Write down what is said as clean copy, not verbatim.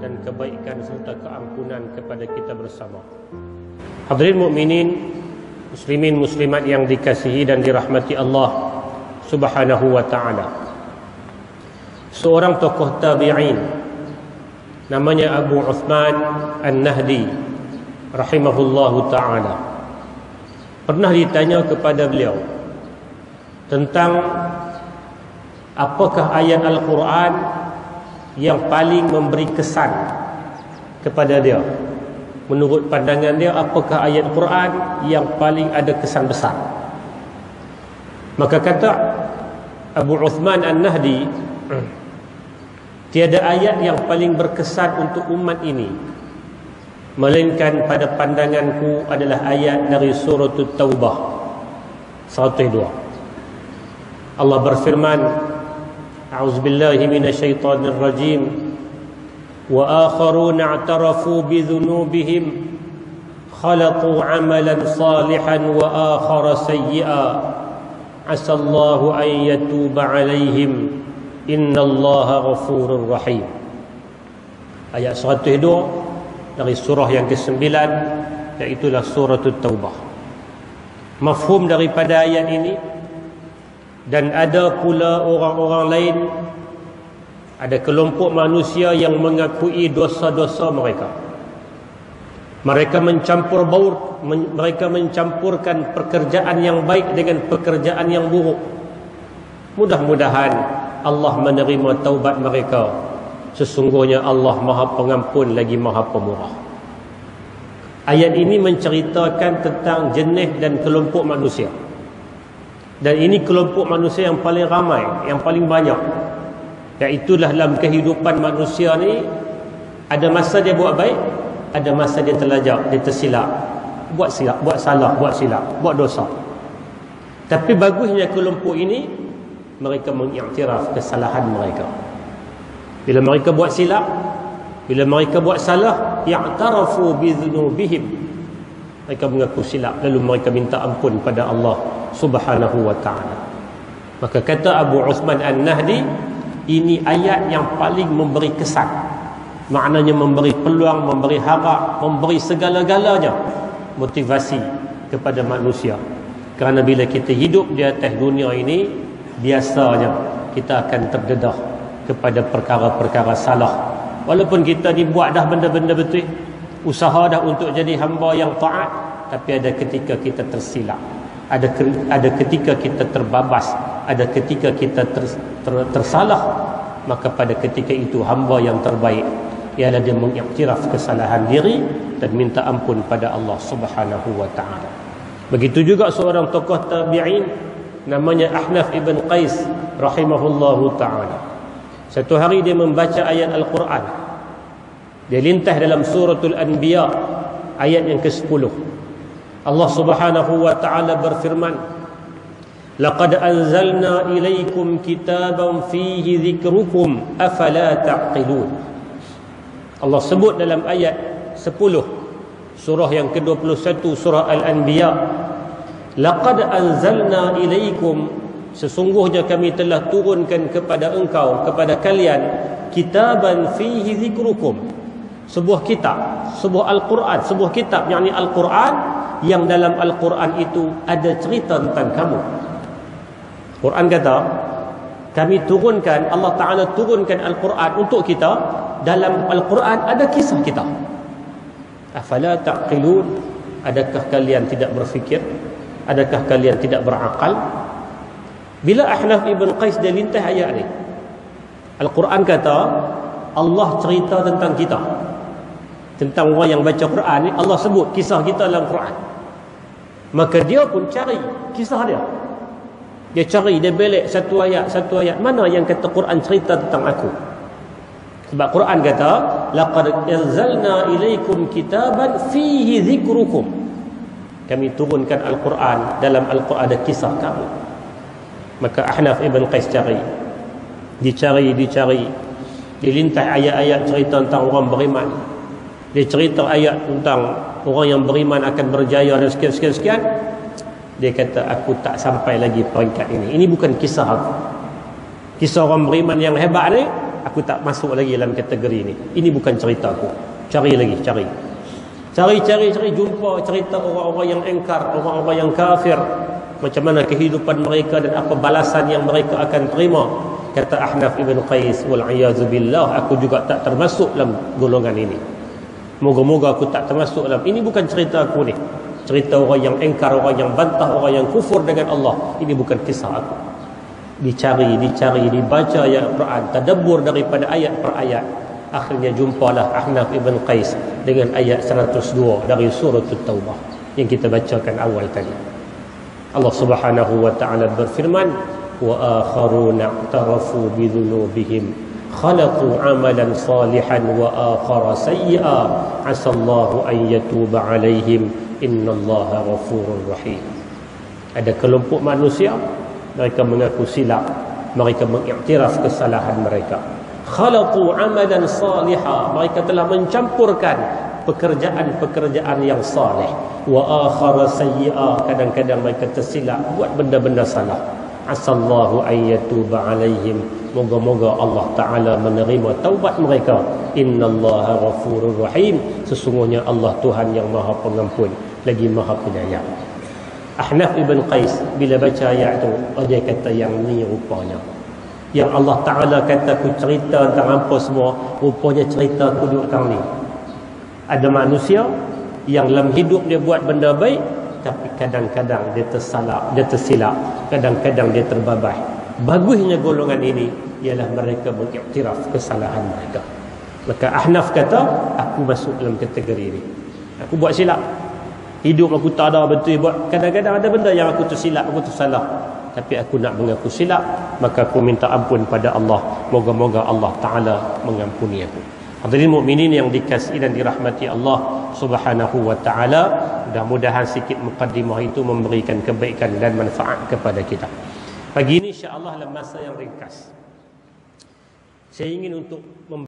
dan kebaikan serta keampunan kepada kita bersama. Hadirin mukminin, muslimin muslimat yang dikasihi dan dirahmati Allah Subhanahu wa taala. Seorang tokoh tabi'in namanya Abu Uthman An-Nahdi rahimahullahu taala. Pernah ditanya kepada beliau tentang apakah ayat Al-Quran yang paling memberi kesan kepada dia. Menurut pandangan dia, apakah ayat Quran yang paling ada kesan besar? Maka kata Abu Uthman An-Nahdi, tiada ayat yang paling berkesan untuk umat ini melainkan pada pandanganku adalah ayat dari surah At-Taubah 102. Allah berfirman, A'udzubillahi minasyaitonir rajim. Wa akharuna i'tarafu bi dhunubihim khalaqu 'amalan salihan wa akhara sayyi'a asallahu an yatuba 'alaihim innallaha ghafurur rahim. Ayat 102 dari surah yang ke-9, iaitu surah At-Taubah. Mafhum daripada ayat ini, dan ada pula orang-orang lain, ada kelompok manusia yang mengakui dosa-dosa mereka. Mereka mencampur baur, mereka mencampurkan pekerjaan yang baik dengan pekerjaan yang buruk. Mudah-mudahan Allah menerima taubat mereka. Sesungguhnya Allah Maha Pengampun lagi Maha Pemurah. Ayat ini menceritakan tentang jenis dan kelompok manusia. Dan ini kelompok manusia yang paling ramai, yang paling banyak. Iaitulah dalam kehidupan manusia ni, ada masa dia buat baik, ada masa dia terlajak, dia tersilap. Buat silap, buat salah, buat silap, buat dosa. Tapi bagusnya kelompok ini, mereka mengiktiraf kesalahan mereka. Bila mereka buat silap, bila mereka buat salah, i'tarafu bi dhunubihim, mereka mengaku silap, lalu mereka minta ampun pada Allah Subhanahu wa ta'ala. Maka kata Abu Uthman An-Nahdi, ini ayat yang paling memberi kesan. Maknanya memberi peluang, memberi harap, memberi segala-galanya motivasi kepada manusia. Kerana bila kita hidup di atas dunia ini, biasanya kita akan terdedah kepada perkara-perkara salah. Walaupun kita dibuat dah benda-benda betul, usaha dah untuk jadi hamba yang taat, tapi ada ketika kita tersilap. Ada ketika kita terbabas, ada ketika kita tersalah. Maka pada ketika itu hamba yang terbaik ialah dia mengiktiraf kesalahan diri dan minta ampun pada Allah Subhanahu wa ta'ala. Begitu juga seorang tokoh tabi'in namanya Ahnaf ibn Qais rahimahullahu ta'ala. Satu hari dia membaca ayat Al-Quran. Dia lintas dalam suratul Anbiya ayat yang ke-10. Allah Subhanahu wa ta'ala berfirman, laqad anzalna ilaikum kitaban fihi dzikrukum afala ta'qilun. Allah sebut dalam ayat 10 surah yang ke-21 surah Al-Anbiya, laqad anzalna ilaikum, sesungguhnya kami telah turunkan kepada engkau, kepada kalian, kitaban fihi dzikrukum, sebuah kitab, sebuah Al-Quran, sebuah kitab, yakni Al-Quran, yang dalam Al-Quran itu ada cerita tentang kamu. Quran kata, kami turunkan, Allah Ta'ala turunkan Al-Quran untuk kita. Dalam Al-Quran ada kisah kita. Afala ta'qilun, adakah kalian tidak berfikir? Adakah kalian tidak berakal? Bila Ahnaf ibn Qais dia lintas ayat ni, Al-Quran kata Allah cerita tentang kita, tentang orang yang baca Quran ni. Allah sebut kisah kita dalam Quran. Maka dia pun cari kisah dia. Dia cari, dia belek satu ayat, mana yang kata Quran cerita tentang aku. Sebab Quran kata, laqad anzalna ilaikum kitaban fihi dzikrukum, kami turunkan Al-Quran, dalam Al-Quran ada kisah kamu. Maka Ahnaf ibn Qais cari, dicari, dilintas ayat-ayat cerita tentang orang beriman. Dia cerita ayat tentang orang yang beriman akan berjaya dan sekian. Dia kata, aku tak sampai lagi peringkat ini. Ini bukan kisah aku. Kisah orang beriman yang hebat ni aku tak masuk lagi dalam kategori ni. Ini bukan cerita aku. Cari lagi, cari, jumpa cerita orang-orang yang engkar, orang-orang yang kafir, macam mana kehidupan mereka dan apa balasan yang mereka akan terima. Kata Ahnaf ibn Qais, wal-iyazu billah, aku juga tak termasuk dalam golongan ini. Moga-moga aku tak termasuk dalam ini. Bukan cerita aku ni, cerita orang yang engkar, orang yang bantah, orang yang kufur dengan Allah. Ini bukan kisah aku. Dicari, dibaca ayat Quran, tadabbur daripada ayat per ayat. Akhirnya jumpalah Ahnaf ibn Qais dengan ayat 102 dari surah At-Taubah yang kita bacakan awal tadi. Allah Subhanahu wa taala berfirman, wa akharuna i'tarafu bi dhunubihim khalaqu amalan salihan wa akhara sayyi'a asallahu an yatuba alaihim innallaha ghafurur rahim. Ada kelompok manusia, mereka mengaku silap, mereka mengiktiraf kesalahan mereka. Khalaqu amalan salihah, mereka telah mencampurkan pekerjaan-pekerjaan yang salih. Wa akhara sayyi'a, kadang-kadang mereka tersilap buat benda-benda salah. Asallahu an yatuba alaihim, moga-moga Allah Ta'ala menerima taubat mereka. Innallaha ghafurur rahim, sesungguhnya Allah Tuhan yang maha pengampun lagi maha penyayang. Ahnaf ibn Qais bila baca ayat tu, dia kata yang ni rupanya yang Allah Ta'ala kata aku cerita tentang apa semua, rupanya cerita aku duduk tang ni. Ada manusia yang dalam hidup dia buat benda baik, tapi kadang-kadang dia tersilap, kadang-kadang dia terbabas. Bagusnya golongan ini ialah mereka mengiktiraf kesalahan mereka. Maka Ahnaf kata, aku masuk dalam kategori ini. Aku buat silap, hidup aku tak ada betul buat. Kadang-kadang ada benda yang aku tersilap, aku tersalah, tapi aku nak mengaku silap, maka aku minta ampun pada Allah. Moga-moga Allah Ta'ala mengampuni aku. Hadirin mukminin yang dikasihi dan dirahmati Allah Subhanahu wa Ta'ala, mudah-mudahan sikit mukaddimah itu memberikan kebaikan dan manfaat kepada kita. Pagi ini insya-Allah dalam masa yang ringkas, saya ingin untuk